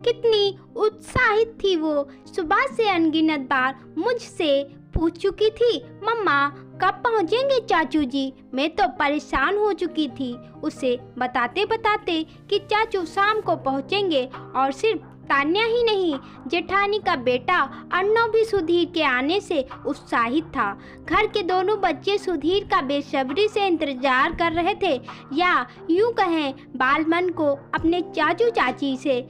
कितनी उत्साहित थी वो। सुबह से अनगिनत बार मुझसे पूछ चुकी थी, मम्मा कब पहुँचेंगे चाचू जी। मैं तो परेशान हो चुकी थी उसे बताते बताते कि चाचू शाम को पहुँचेंगे। और सिर्फ तान्या ही नहीं, जेठानी का बेटा अर्णव भी सुधीर के आने से उत्साहित था। घर के दोनों बच्चे सुधीर का बेसब्री से इंतजार कर रहे थे, या यूं कहें बालमन को अपने चाचू चाची से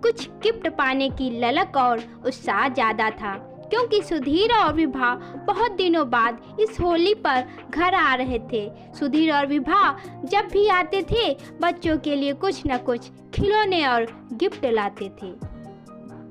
कुछ गिफ्ट पाने की ललक और उत्साह ज़्यादा था, क्योंकि सुधीर और विभा बहुत दिनों बाद इस होली पर घर आ रहे थे। सुधीर और विभा जब भी आते थे बच्चों के लिए कुछ न कुछ खिलौने और गिफ्ट लाते थे।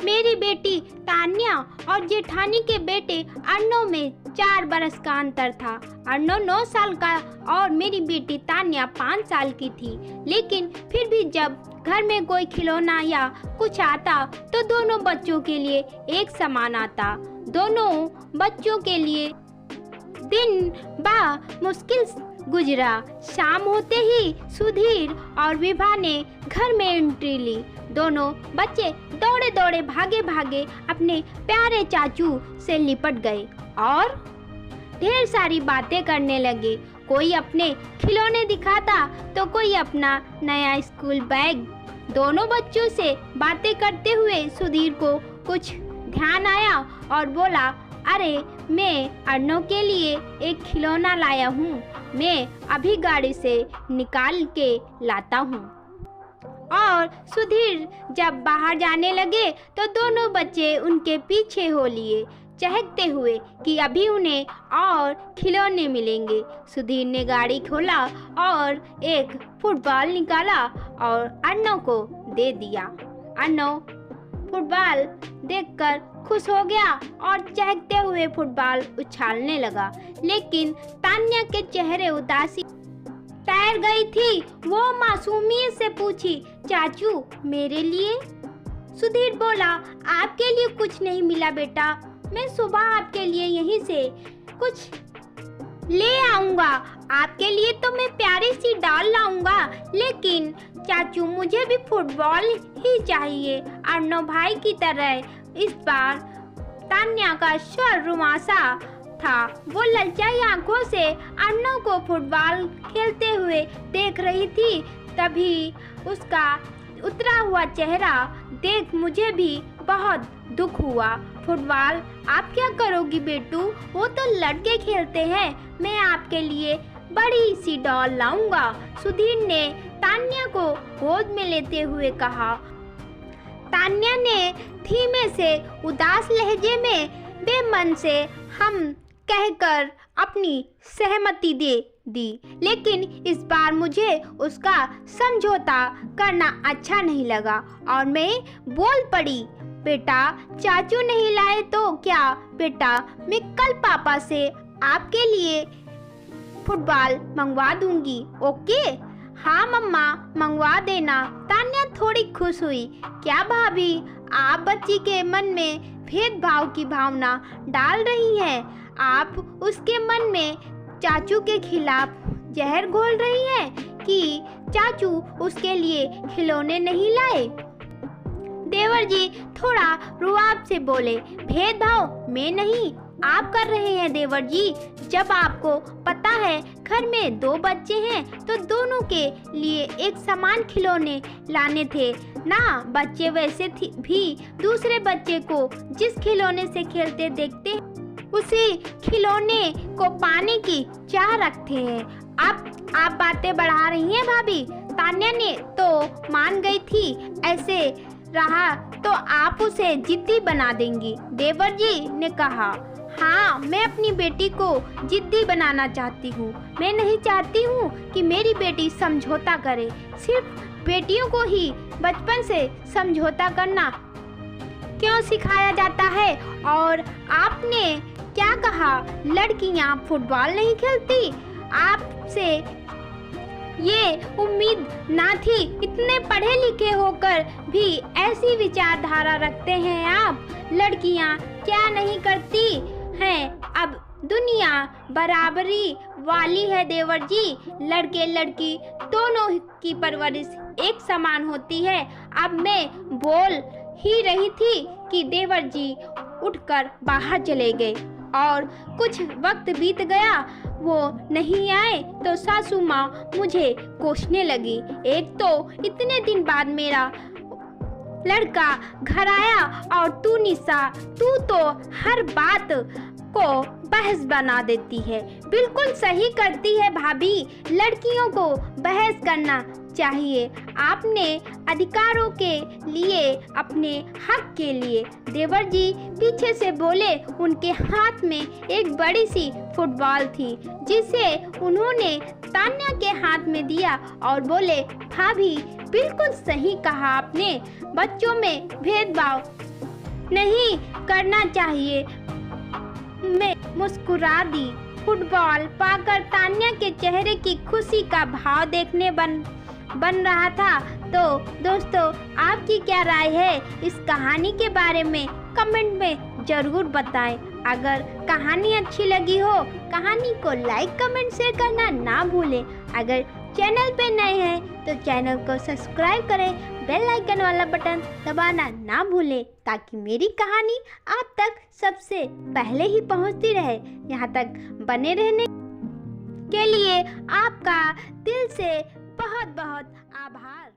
मेरी बेटी तान्या और जेठानी के बेटे अर्णव में 4 बरस का अंतर था। अर्णव 9 साल का और मेरी बेटी तान्या 5 साल की थी, लेकिन फिर भी जब घर में कोई खिलौना या कुछ आता तो दोनों बच्चों के लिए एक समान आता। दोनों बच्चों के लिए दिन बा मुश्किल गुजरा। शाम होते ही सुधीर और विभा ने घर में एंट्री ली। दोनों बच्चे दौड़े दौड़े भागे भागे अपने प्यारे चाचू से लिपट गए और ढेर सारी बातें करने लगे। कोई अपने खिलौने दिखाता तो कोई अपना नया स्कूल बैग। दोनों बच्चों से बातें करते हुए सुधीर को कुछ ध्यान आया और बोला, अरे मैं अर्णव के लिए एक खिलौना लाया हूँ, मैं अभी गाड़ी से निकाल के लाता हूँ। और सुधीर जब बाहर जाने लगे तो दोनों बच्चे उनके पीछे हो लिए, चहकते हुए कि अभी उन्हें और खिलौने मिलेंगे। सुधीर ने गाड़ी खोला और एक फुटबॉल निकाला और अर्णव को दे दिया। अर्णव फुटबॉल देखकर खुश हो गया और चहकते हुए फुटबॉल उछालने लगा, लेकिन तान्या के चेहरे उदासी तैर गई थी। वो मासूमियत से पूछी, चाचू मेरे लिए? सुधीर बोला, आपके लिए कुछ नहीं मिला बेटा, मैं सुबह आपके लिए यहीं से कुछ ले आऊंगा। आपके लिए तो मैं प्यारी सी डॉल लाऊंगा, लेकिन चाचू मुझे भी फुटबॉल ही चाहिए अर्णव भाई की तरह। इस बार तान्या का स्वर रुमासा था। वो ललचाई आंखों से अर्णव को फुटबॉल खेलते हुए देख रही थी। तभी उसका उतरा हुआ चेहरा देख मुझे भी बहुत दुख हुआ। फुटबॉल आप क्या करोगी बेटू, वो तो लड़के खेलते हैं, मैं आपके लिए बड़ी सी डॉल लाऊंगा। सुधीर ने तान्या को गोद में लेते हुए कहा। तान्या ने धीमे से उदास लहजे में बेमन से हम कहकर अपनी सहमति दे दी, लेकिन इस बार मुझे उसका समझौता करना अच्छा नहीं लगा और मैं बोल पड़ी, बेटा चाचू नहीं लाए तो क्या बेटा, मैं कल पापा से आपके लिए फुटबॉल मंगवा दूंगी, ओके? हाँ मम्मा मंगवा देना। तान्या थोड़ी खुश हुई। क्या भाभी आप बच्ची के मन में भेदभाव की भावना डाल रही हैं? आप उसके मन में चाचू के खिलाफ जहर घोल रही हैं कि चाचू उसके लिए खिलौने नहीं लाए? देवर जी थोड़ा रुआब से बोले, भेदभाव मैं नहीं आप कर रहे हैं देवर जी। जब आपको पता है घर में 2 बच्चे हैं तो दोनों के लिए एक समान खिलौने लाने थे ना। बच्चे वैसे भी दूसरे बच्चे को जिस खिलौने से खेलते देखते हैं उसी खिलौने को पाने की चाह रखते हैं। आप बातें बढ़ा रही हैं भाभी। तान्या ने तो मान गई थी, ऐसे रहा तो आप उसे जिद्दी बना देंगी, देवर जी ने कहा। हाँ मैं अपनी बेटी को जिद्दी बनाना चाहती हूँ। मैं नहीं चाहती हूँ कि मेरी बेटी समझौता करे। सिर्फ बेटियों को ही बचपन से समझौता करना क्यों सिखाया जाता है? और आपने क्या कहा, लड़कियाँ फुटबॉल नहीं खेलती? आपसे ये उम्मीद ना थी। इतने पढ़े लिखे होकर भी ऐसी विचारधारा रखते हैं आप। लड़कियाँ क्या नहीं करती हैं? अब दुनिया बराबरी वाली है देवर जी। लड़के लड़की दोनों की परवरिश एक समान होती है। अब मैं बोल ही रही थी कि देवर जी उठकर बाहर चले गए और कुछ वक्त बीत गया। वो नहीं आए तो सासू माँ मुझे कोसने लगी। एक तो इतने दिन बाद मेरा लड़का घर आया और तू निशा, तू तो हर बात को बहस बना देती है। बिल्कुल सही करती है भाभी, लड़कियों को बहस करना चाहिए अपने अधिकारों के लिए, अपने हक के लिए। देवर जी पीछे से बोले। उनके हाथ में एक बड़ी सी फुटबॉल थी जिसे उन्होंने तान्या के हाथ में दिया और बोले, भाभी बिल्कुल सही कहा आपने, बच्चों में भेदभाव नहीं करना चाहिए। मैं मुस्कुरा दी। फुटबॉल पाकर तान्या के चेहरे की खुशी का भाव देखने बन रहा था। तो दोस्तों, आपकी क्या राय है इस कहानी के बारे में कमेंट में ज़रूर बताएं। अगर कहानी अच्छी लगी हो, कहानी को लाइक कमेंट शेयर करना ना भूलें। अगर चैनल पे नए हैं तो चैनल को सब्सक्राइब करें, बेल आइकन वाला बटन दबाना ना भूलें ताकि मेरी कहानी आप तक सबसे पहले ही पहुंचती रहे। यहाँ तक बने रहने के लिए आपका दिल से बहुत बहुत आभार।